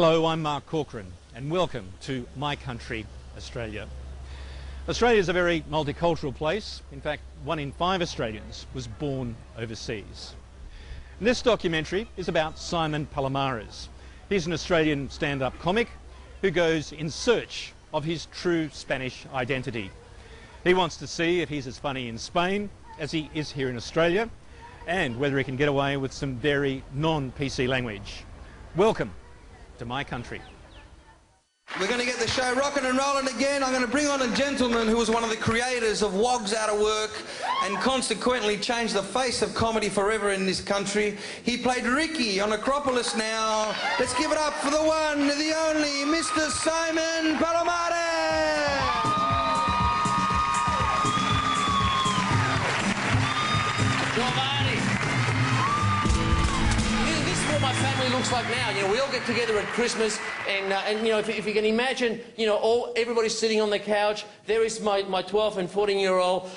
Hello, I'm Mark Corcoran and welcome to my country, Australia. Australia is a very multicultural place. In fact, 1 in 5 Australians was born overseas. And this documentary is about Simon Palomares. He's an Australian stand-up comic who goes in search of his true Spanish identity. He wants to see if he's as funny in Spain as he is here in Australia, and whether he can get away with some very non-PC language. Welcome to my country. We're going to get the show rocking and rolling again. I'm going to bring on a gentleman who was one of the creators of Wogs Out of Work and consequently changed the face of comedy forever in this country. He played Ricky on Acropolis now. Let's give it up for the one, the only, Mr. Simon Palomares! My family looks like now. You know, we all get together at Christmas, and you know, if you can imagine, you know, everybody's sitting on the couch. There is my 12 and 14-year-old.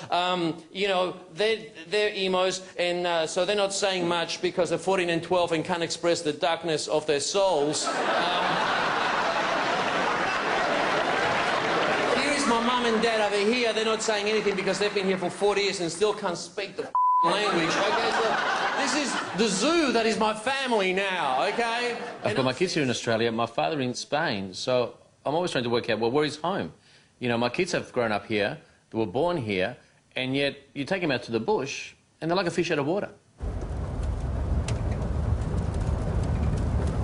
You know, they're emos, and so they're not saying much because they're 14 and 12 and can't express the darkness of their souls. Here is my mum and dad over here. They're not saying anything because they've been here for 40 years and still can't speak the language. Okay, so this is the zoo that is my family now, okay? I've got my kids here in Australia, my father in Spain, so I'm always trying to work out, well, where is home? You know, my kids have grown up here, they were born here, and yet you take them out to the bush, and they're like a fish out of water.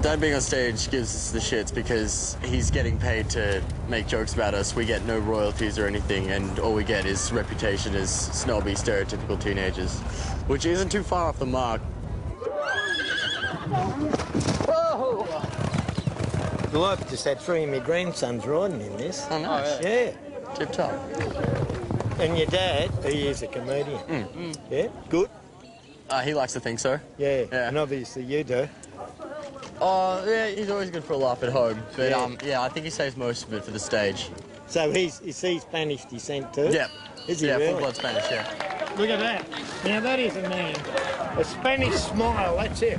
Dad being on stage gives us the shits because he's getting paid to make jokes about us. We get no royalties or anything, and all we get is reputation as snobby, stereotypical teenagers, which isn't too far off the mark. Whoa! Well, I've just had 3 of my grandsons riding in this. Oh, nice. Yeah. Tip-top. And your dad, he is a comedian. Yeah? Good? He likes to think so. Yeah. And obviously you do. Oh, yeah, he's always good for a laugh at home. But, yeah, I think he saves most of it for the stage. So is he Spanish descent too? Yeah. Is he really? really? Full-blood Spanish, yeah. Look at that. Now, that is a man. A Spanish smile, that's it.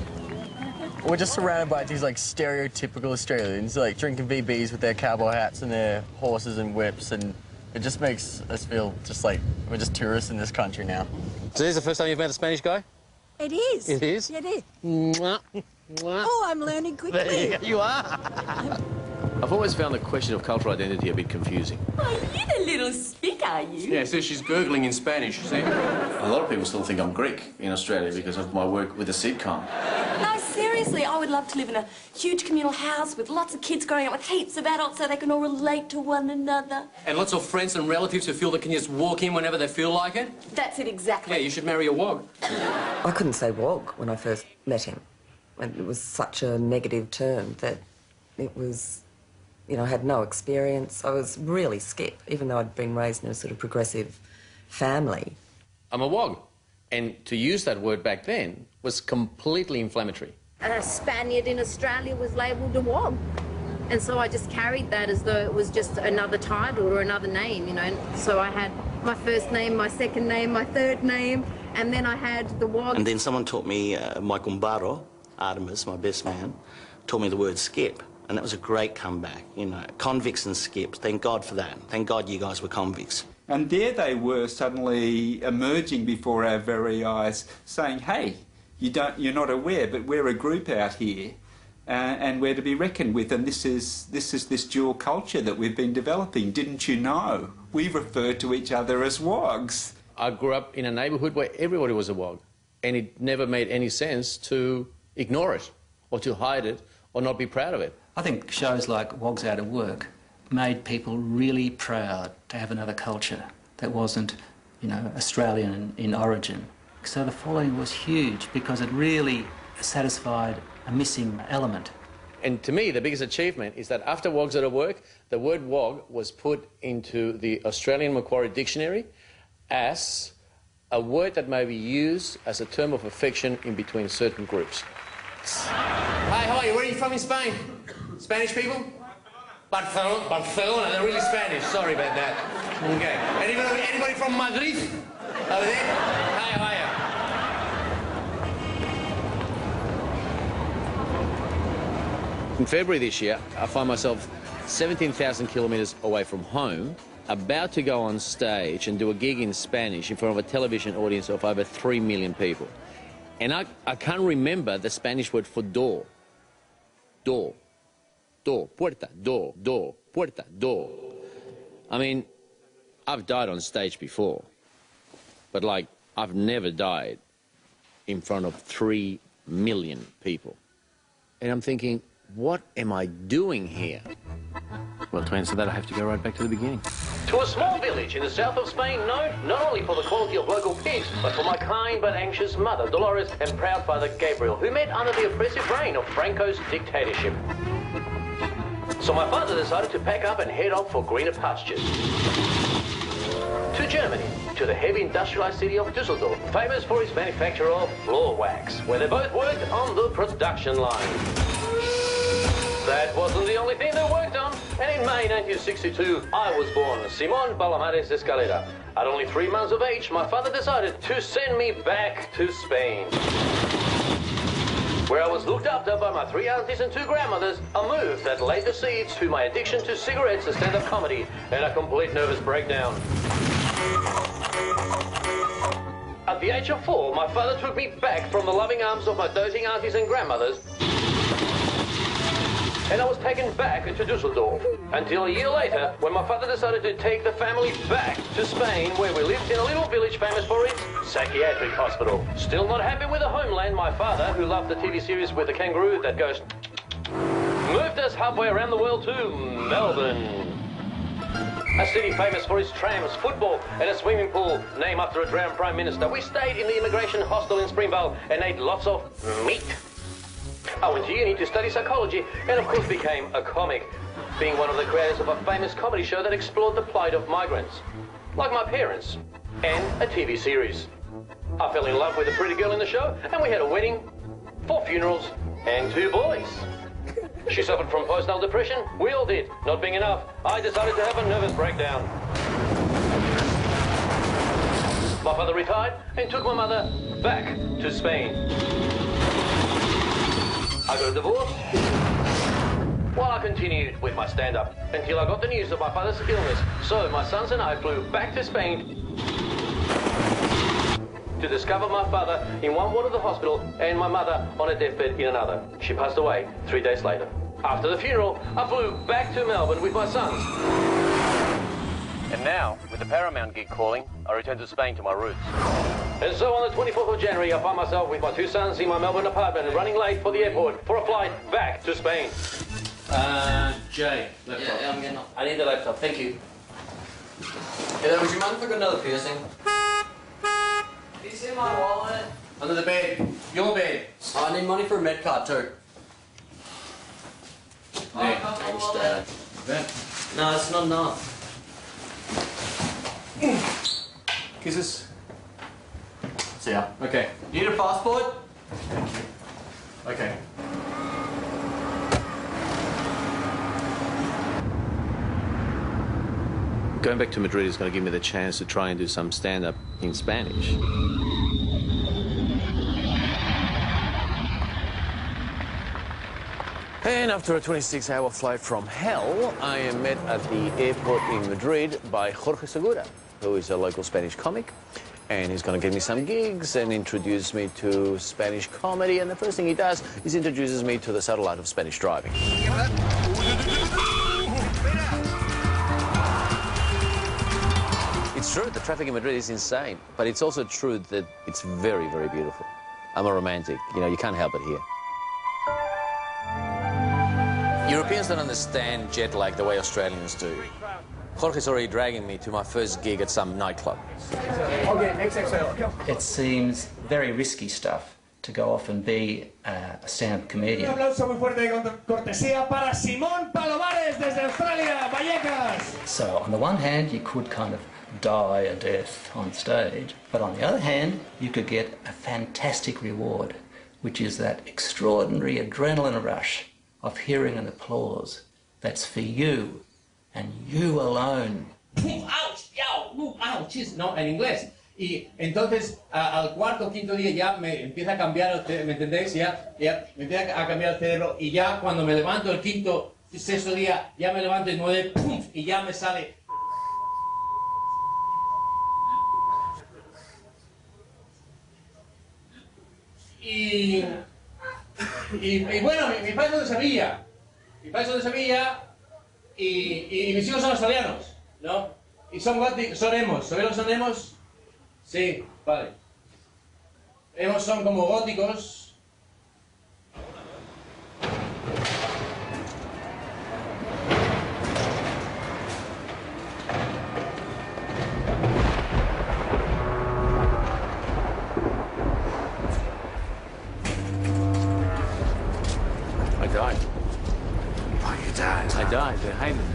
We're just surrounded by these, like, stereotypical Australians, like, drinking VBs with their cowboy hats and their horses and whips, and it just makes us feel just like we're just tourists in this country now. So this is the first time you've met a Spanish guy? It is. It is? It is. Mwah. Mwah. Oh, I'm learning quickly. You are. I've always found the question of cultural identity a bit confusing. Oh, you're the little spick, are you? Yeah, so she's gurgling in Spanish, see? A lot of people still think I'm Greek in Australia because of my work with a sitcom. No, seriously, I would love to live in a huge communal house with lots of kids growing up with heaps of adults so they can all relate to one another. And lots of friends and relatives who feel they can just walk in whenever they feel like it? That's it, exactly. Yeah, you should marry a wog. I couldn't say wog when I first met him. And it was such a negative term that it was, you know, I had no experience. I was really skip, even though I'd been raised in a sort of progressive family. I'm a wog. And to use that word back then was completely inflammatory. A Spaniard in Australia was labelled a wog. And so I just carried that as though it was just another title or another name, you know. So I had my first name, my second name, my third name, and then I had the wog. And then someone taught me, my kumbaro, Artemis, my best man, taught me the word skip. And that was a great comeback, you know. Convicts and skips, thank God for that. Thank God you guys were convicts. And there they were suddenly emerging before our very eyes, saying, hey, you're not aware, but we're a group out here, and we're to be reckoned with, and this is this dual culture that we've been developing. Didn't you know? We refer to each other as wogs. I grew up in a neighbourhood where everybody was a wog, and it never made any sense to ignore it, or to hide it, or not be proud of it. I think shows like Wogs Out of Work made people really proud to have another culture that wasn't, you know, Australian in origin. So the following was huge because it really satisfied a missing element. And to me, the biggest achievement is that after Wogs Out of Work, the word wog was put into the Australian Macquarie Dictionary as a word that may be used as a term of affection in between certain groups. Hi, how are you? Where are you from in Spain? Spanish people? Barcelona. Barcelona. They're really Spanish. Sorry about that. Okay. Anybody from Madrid? Over there? Hi, how are you? In February this year, I find myself 17,000 kilometres away from home, about to go on stage and do a gig in Spanish in front of a television audience of over 3 million people. And I can't remember the Spanish word for door. Door. Door. Puerta. Door. Door. Puerta. Door. I mean, I've died on stage before, but, like, I've never died in front of 3 million people. And I'm thinking, what am I doing here? Well, to answer that, I have to go right back to the beginning. To a small village in the south of Spain, known not only for the quality of local pigs, but for my kind but anxious mother, Dolores, and proud father, Gabriel, who met under the oppressive reign of Franco's dictatorship. So my father decided to pack up and head off for greener pastures. To Germany, to the heavy industrialized city of Düsseldorf, famous for its manufacture of floor wax, where they both worked on the production line. That wasn't the only thing they worked on, and in May 1962, I was born, Simón Palomares Escalera. At only 3 months of age, my father decided to send me back to Spain, where I was looked after by my 3 aunties and 2 grandmothers, a move that laid the seeds to my addiction to cigarettes and stand-up comedy, and a complete nervous breakdown. At the age of 4, my father took me back from the loving arms of my doting aunties and grandmothers, and I was taken back to Düsseldorf, until a year later, when my father decided to take the family back to Spain, where we lived in a little village famous for its psychiatric hospital. Still not happy with the homeland, my father, who loved the TV series with the kangaroo that goes, moved us halfway around the world to Melbourne, a city famous for its trams, football, and a swimming pool named after a drowned Prime Minister. We stayed in the immigration hostel in Springvale and ate lots of meat. I went to uni to study psychology and of course became a comic, being one of the creators of a famous comedy show that explored the plight of migrants, like my parents, and a TV series. I fell in love with a pretty girl in the show, and we had a wedding, 4 funerals, and 2 boys. She suffered from postnatal depression. We all did. Not being enough, I decided to have a nervous breakdown. My father retired and took my mother back to Spain. I got a divorce while I continued with my stand-up until I got the news of my father's illness. So my sons and I flew back to Spain to discover my father in one ward of the hospital and my mother on a deathbed in another. She passed away 3 days later. After the funeral, I flew back to Melbourne with my sons. And now, with the Paramount gig calling, I return to Spain to my roots. And so on the 24th of January, I find myself with my 2 sons in my Melbourne apartment and running late for the airport for a flight back to Spain. Jay, laptop. Yeah, I'm getting off. I need the laptop, thank you. Hey, would you mind if I got another piercing? It's in my wallet. Under the bed. Your bed. Oh, I need money for a med card too. There. Thanks, Dad. No, it's not enough. Kisses. See ya. Okay. You need a passport? Thank you. Okay. Going back to Madrid is going to give me the chance to try and do some stand-up in Spanish. And after a 26-hour flight from hell, I am met at the airport in Madrid by Jorge Segura, who is a local Spanish comic. And he's going to give me some gigs and introduce me to Spanish comedy. And the first thing he does is introduces me to the subtle art of Spanish driving. It's true, the traffic in Madrid is insane, but it's also true that it's very, very beautiful. I'm a romantic, you know, you can't help it here. Europeans don't understand jet lag the way Australians do. Jorge's already dragging me to my first gig at some nightclub. Okay, XXL. It seems very risky stuff to go off and be a stand-up comedian. Un aplauso muy fuerte de cortesía para Simón Palomares desde Australia, Vallecas. So on the one hand, you could kind of die a death on stage, but on the other hand, you could get a fantastic reward, which is that extraordinary adrenaline rush of hearing an applause that's for you and you alone. Ouch, yow, ouch, it's not en inglés. Y entonces al cuarto o quinto día ya me empieza a cambiar, ¿me entendéis? Ya me empieza a cambiar el cerebro y ya cuando me levanto el quinto, sexto día, ya me levanto y nueve, ¡pum! Y ya me sale. Y bueno, mi padre es de Sevilla. Mi padre es de Sevilla y mis hijos son australianos, ¿no? Y son góticos, son emos. ¿Sabéis lo que son emos? Sí, vale. Emos son como góticos. I died. Oh, you died? I died. I hated it.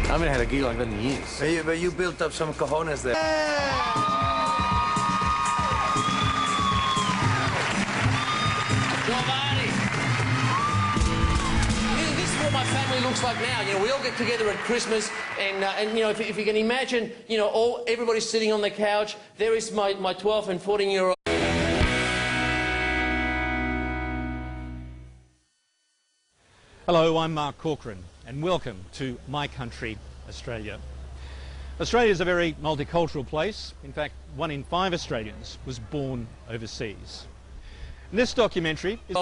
I haven't had a gig like that in years. But you built up some cojones there. This is what my family looks like now. You know, we all get together at Christmas, and you know, if you can imagine, you know, everybody's sitting on the couch. There is my 12 and 14-year-old. Hello, I'm Mark Corcoran and welcome to my country, Australia. Australia is a very multicultural place. In fact, 1 in 5 Australians was born overseas. And this documentary is...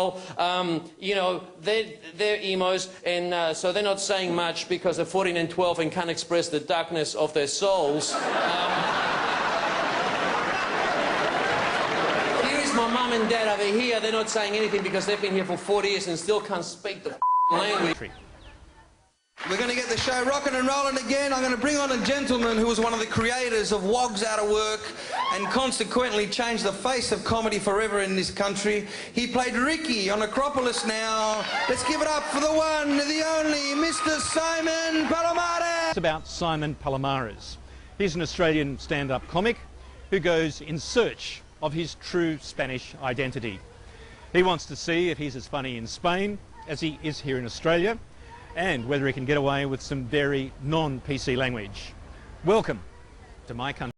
you know, they're emos, and so they're not saying much because they're 14 and 12 and can't express the darkness of their souls. Here is my mum and dad over here. They're not saying anything because they've been here for 40 years and still can't speak the language. We're going to get the show rocking and rolling again. I'm going to bring on a gentleman who was one of the creators of Wogs Out of Work and consequently changed the face of comedy forever in this country. He played Ricky on Acropolis now. Let's give it up for the one, the only, Mr. Simon Palomares. It's about Simon Palomares. He's an Australian stand-up comic who goes in search of his true Spanish identity. He wants to see if he's as funny in Spain as he is here in Australia, and whether he can get away with some very non-PC language. Welcome to my country.